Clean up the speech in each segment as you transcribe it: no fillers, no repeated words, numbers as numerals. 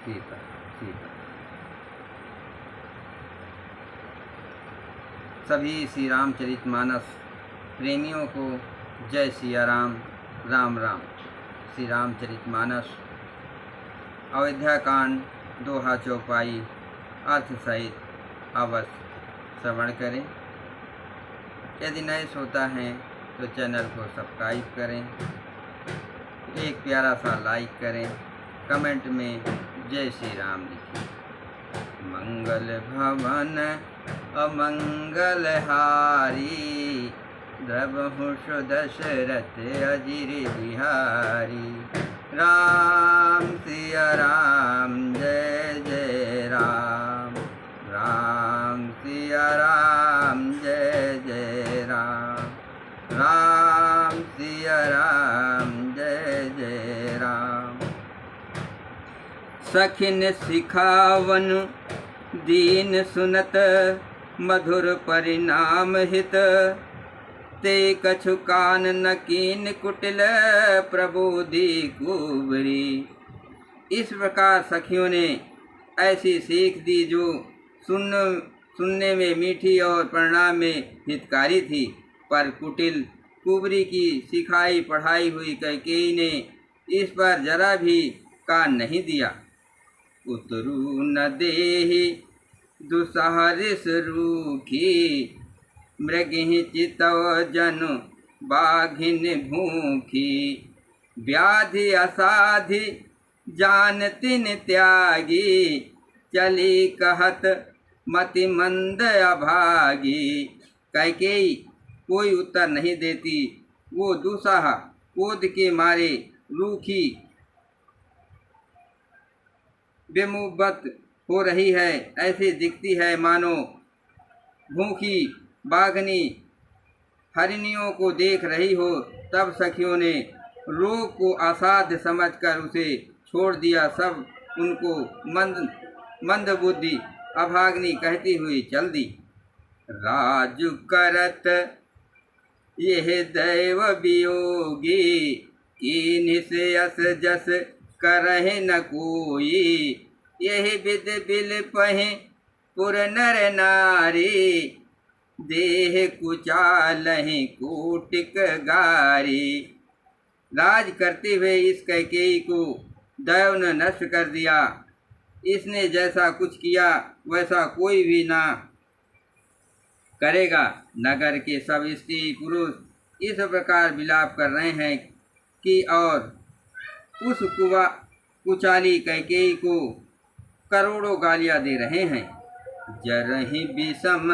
सीता सीता। सभी श्री रामचरितमानस प्रेमियों को जय सिया राम, राम राम। श्री रामचरितमानस अयोध्या कांड दोहा चौपाई अर्थ सहित अवश्य श्रवण करें। यदि नए श्रोता हैं तो चैनल को सब्सक्राइब करें, एक प्यारा सा लाइक करें, कमेंट में जय श्री राम लिखें। मंगल भवन अमंगल हारी, द्रवहु दशरथ अजिर बिहारी। राम सिया राम जय जय राम, राम सिया राम जय जय राम, राम सिया राम जय जय राम। सखिन सिखावन दीन सुनत, मधुर परिणाम हित। ते कछु कान न कीन कुटिल, प्रबोधि कुबरी। इस प्रकार सखियों ने ऐसी सीख दी जो सुनने में मीठी और परिणाम में हितकारी थी, पर कुटिल कुबरी की सिखाई पढ़ाई हुई कैकेयी ने इस पर जरा भी कान नहीं दिया। उतरू न देहि दुसहरिस रूखी, मृगिहि चितव जनु बाघिन भूखी। व्याधि असाधि जानतिन त्यागी, चली कहत मति मंद अभागी। कैकेयी कोई उत्तर नहीं देती। वो दुस्साह क्रोध के मारे रूखी बेमुबत हो रही है, ऐसे दिखती है मानो भूखी बाघनी हरिणियों को देख रही हो। तब सखियों ने रोग को असाध्य समझकर उसे छोड़ दिया। सब उनको मंद बुद्धि अभाग्नि कहती हुई चल दी। राजु करत यह दैव वियोगी, कीन्हि से यस जस करहि न कोई। यही विद बिल पहि पुर नर नारी, देह कुचालहि कोटिक गारी। राज करते हुए इस कैकेयी को दैव ने नष्ट कर दिया। इसने जैसा कुछ किया वैसा कोई भी ना करेगा। नगर के सब स्त्री पुरुष इस प्रकार विलाप कर रहे हैं कि और उस कुचाली कैकेयी को करोड़ों गालियां दे रहे हैं। जरहि विषम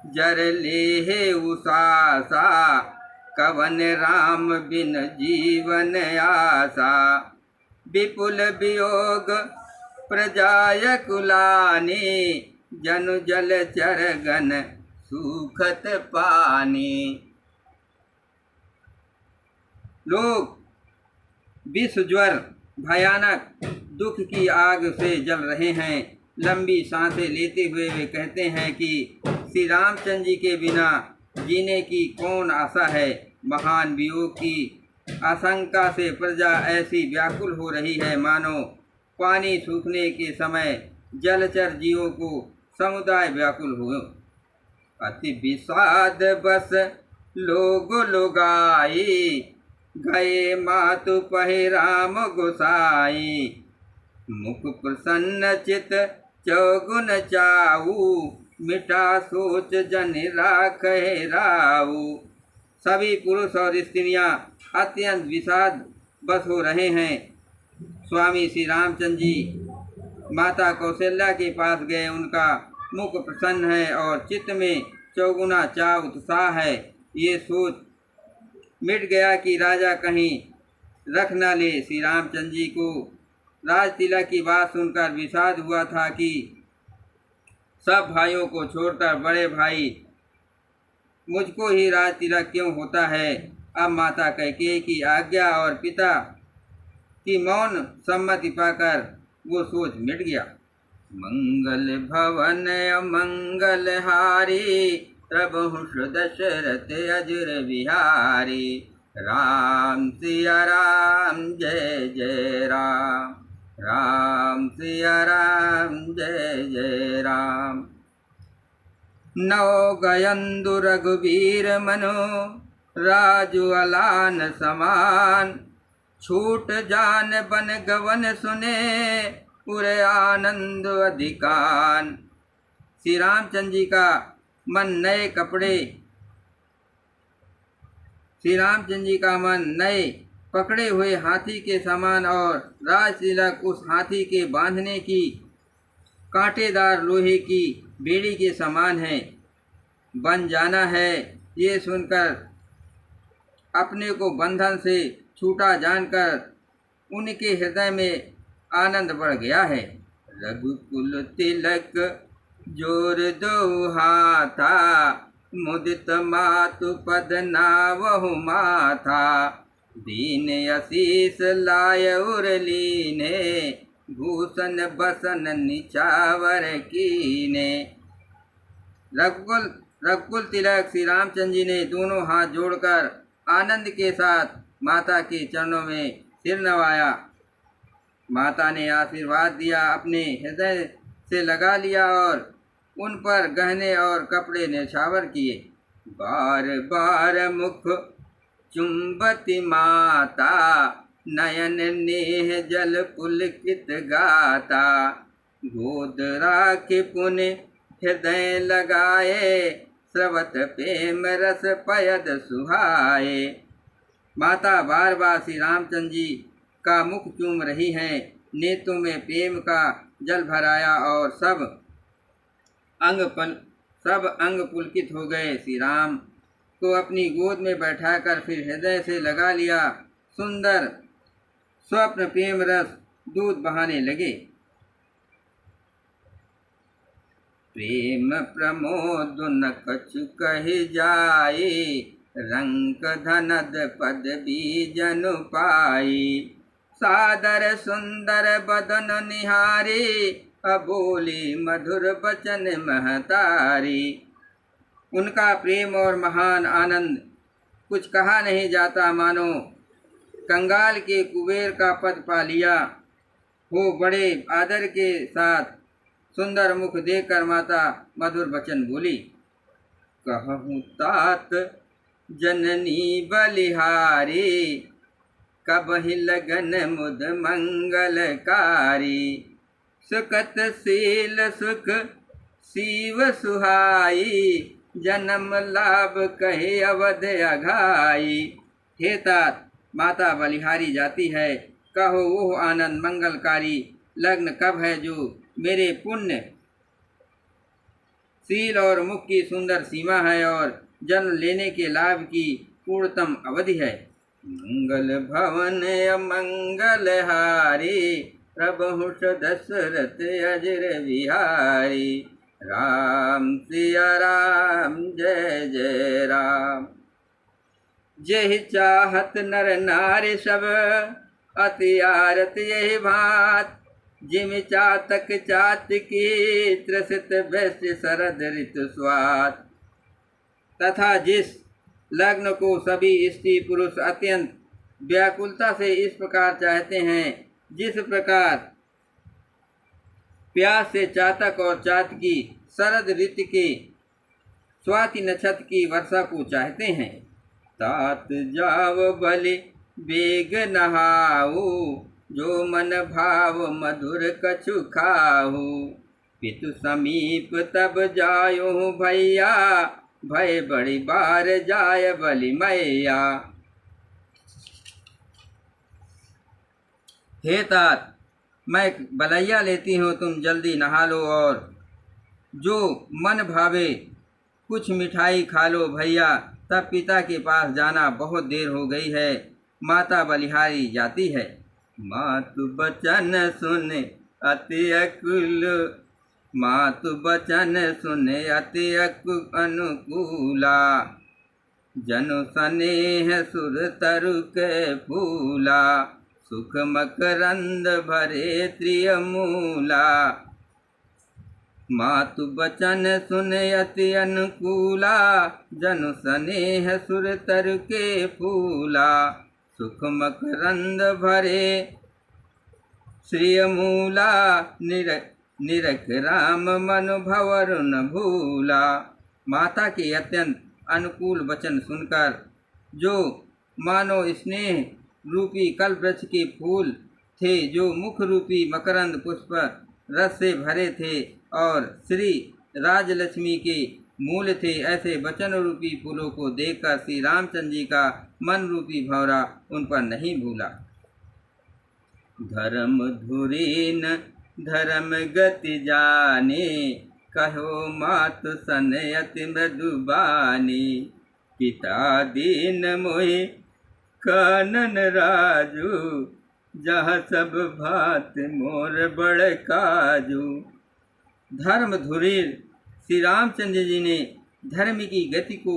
जर लेहे उसासा, कवन राम बिन जीवन आसा। विपुल वियोग प्रजाय कुलानी, जनु जल चरगन सूखत पानी। लोग विष ज्वर भयानक दुख की आग से जल रहे हैं। लंबी सांसें लेते हुए वे कहते हैं कि श्री रामचंद्र जी के बिना जीने की कौन आशा है। महान वियोग की आशंका से प्रजा ऐसी व्याकुल हो रही है मानो पानी सूखने के समय जलचर जीवों को समुदाय व्याकुल हो। अति विषाद बस लोग लोगाई, गए मातु पहि राम गोसाई। मुख प्रसन्न चित चौगुन चाऊ, मिटा सोच जन राखे राऊ। सभी पुरुष और स्त्रियां अत्यंत विषाद बस हो रहे हैं। स्वामी श्री रामचंद्र जी माता कौशल्या के पास गए। उनका मुख प्रसन्न है और चित्त में चौगुना चाव उत्साह है। ये सोच मिट गया कि राजा कहीं रख न ले श्री रामचंद्र जी को। राज तिलक की बात सुनकर विषाद हुआ था कि सब भाइयों को छोड़कर बड़े भाई मुझको ही राज तिलक क्यों होता है। अब माता कैकेयी की आज्ञा और पिता की मौन सम्मति पाकर वो सोच मिट गया। मंगल भवन अमंगल हारी, प्रभु दशरथ अजिर बिहारी। राम सिया राम जय जय राम, राम सिया राम जय जय राम। नौ गयंदु रघुवीर मनो राजु अलान समान। छूट जान बन गवन सुने उरे आनंद अधिकान। श्री रामचंद्र जी का मन नए कपड़े, श्री रामचंद्र जी का मन नए पकड़े हुए हाथी के समान और राज तिलक उस हाथी के बांधने की कांटेदार लोहे की बेड़ी के समान है। बन जाना है ये सुनकर अपने को बंधन से छूटा जानकर उनके हृदय में आनंद बढ़ गया है। रघुकुल तिलक जोर दो हाथा मुदित मातु पद नावहु माथा। दीन आशीष लाय उरलीने भूषण बसन निचावर कीने। रघुकुल तिलक श्री रामचंद्र जी ने दोनों हाथ जोड़कर आनंद के साथ माता के चरणों में सिर नवाया। माता ने आशीर्वाद दिया, अपने हृदय से लगा लिया और उन पर गहने और कपड़े न्यौछावर किए। बार बार मुख चुंबती माता नयन नेह जल पुलकित गाता। गोद राखे पुण्य हृदय लगाए स्रवत प्रेम रस पयद सुहाए। माता बार बार श्री रामचंद्र जी का मुख चूम रही हैं, नेत्रों में प्रेम का जल भराया और सब अंग पुलकित हो गए। श्री राम को अपनी गोद में बैठाकर फिर हृदय से लगा लिया। सुंदर स्वप्न प्रेम रस दूध बहाने लगे। प्रेम प्रमोद न कछु कहि जाए रंक धनद पद बीजनु पाई। सादर सुंदर बदन निहारी अबोली मधुर बचन महतारी। उनका प्रेम और महान आनंद कुछ कहा नहीं जाता, मानो कंगाल के कुबेर का पद पा लिया हो। बड़े आदर के साथ सुंदर मुख देखकर माता मधुर वचन बोली। कहूँ तात जननी बलिहारी कबहि लगन मुद मंगलकारी। सुकत शील सुख शिव सुहाई जन्म लाभ कहे अवध अघाई। हे तात, माता बलिहारी जाती है, कहो वो आनंद मंगलकारी लग्न कब है जो मेरे पुण्य शील और मुख की सुंदर सीमा है और जन्म लेने के लाभ की पूर्णतम अवधि है। मंगल भवन अमंगल हारी प्रभु दशरथ अजर बिहारी। राम सिया राम जय जय राम। जय चाहत नर नारी सब अति आरत यही भात। जिम चातक चात की त्रसित वैश्य शरद ऋतु स्वाद। तथा जिस लग्न को सभी स्त्री पुरुष अत्यंत व्याकुलता से इस प्रकार चाहते हैं जिस प्रकार प्यास से चातक और चातकी शरद ऋतु के स्वाति नक्षत्र की वर्षा को चाहते हैं। तात जाव बलि बेग नहाऊ जो मन भाव मधुर कछु खाहू। पितु समीप तब जायो भैया भय बड़ी बार जाय बलि मैया। हे तात, मैं बलैया लेती हूँ, तुम जल्दी नहा लो और जो मन भावे कुछ मिठाई खा लो भैया। तब पिता के पास जाना बहुत देर हो गई है। माता बलिहारी जाती है। मातु बचन सुन अति अकुल मातु बचन सुन अति अनुकूला। जनु स्नेह सुर तरु के फूला सुख मकरंद भरे त्रियमूला। मातु बचन सुन अति अनुकूला जनु स्नेह सुर तरु के फूला। सुख मकरंद भरे श्रियमूला निरख राम मन भंवर न भूला। माता के अत्यंत अनुकूल वचन सुनकर जो मानो स्नेह रूपी कल्पवृक्ष के फूल थे, जो मुख रूपी मकरंद पुष्प रस से भरे थे और श्री राजलक्ष्मी के मूल थे, ऐसे वचन रूपी फूलों को देखकर श्री रामचंद्र जी का मन रूपी भंवरा उन पर नहीं भूला। धर्म धुरीन धर्म गति जाने, कहो मात सन अति मृदुबानी। पिता दीन मोहि कानन राजू, जहाँ सब भात मोर बड़ काजू। धर्म धुरीर श्री रामचंद्र जी ने धर्म की गति को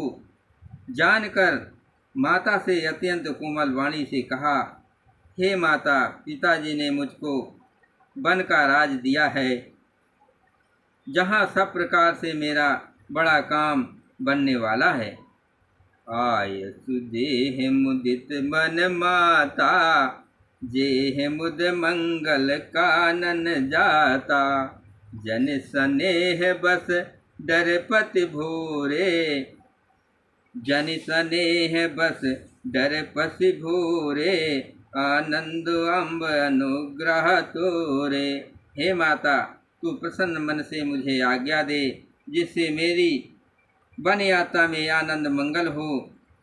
जानकर माता से अत्यंत कोमल वाणी से कहा, हे माता, पिताजी ने मुझको वन का राज दिया है, जहाँ सब प्रकार से मेरा बड़ा काम बनने वाला है। आय सुदेह मुदित मन माता, जेह मुद मंगल कानन जाता। जन स्नेह बस डरपति भोरे, जन स्नेह बस डरपति भोरे। आनंद अम्ब अनुग्रह तोरे। हे माता, तू प्रसन्न मन से मुझे आज्ञा दे, जिससे मेरी वन यात्रा में आनंद मंगल हो।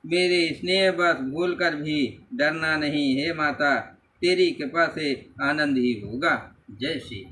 मेरे स्नेह बस भूल कर भी डरना नहीं। हे माता, तेरी कृपा से आनंद ही होगा। जय श्री